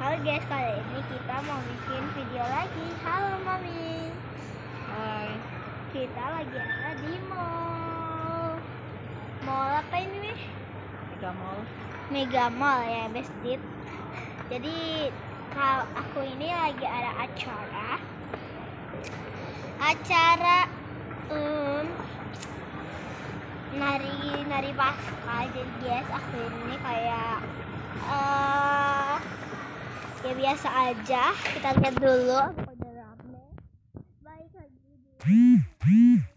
Halo guys, kali ini kita mau bikin video lagi. Halo Mami. Hai. Kita lagi ada di mall. Mall apa ini, Mi? Mega Mall ya, Bestit. Jadi kalau aku ini lagi ada acara nari Paskah. Jadi guys, aku ini kayak ya biasa aja. Kita lihat dulu, aku udah rame. Baik lagi.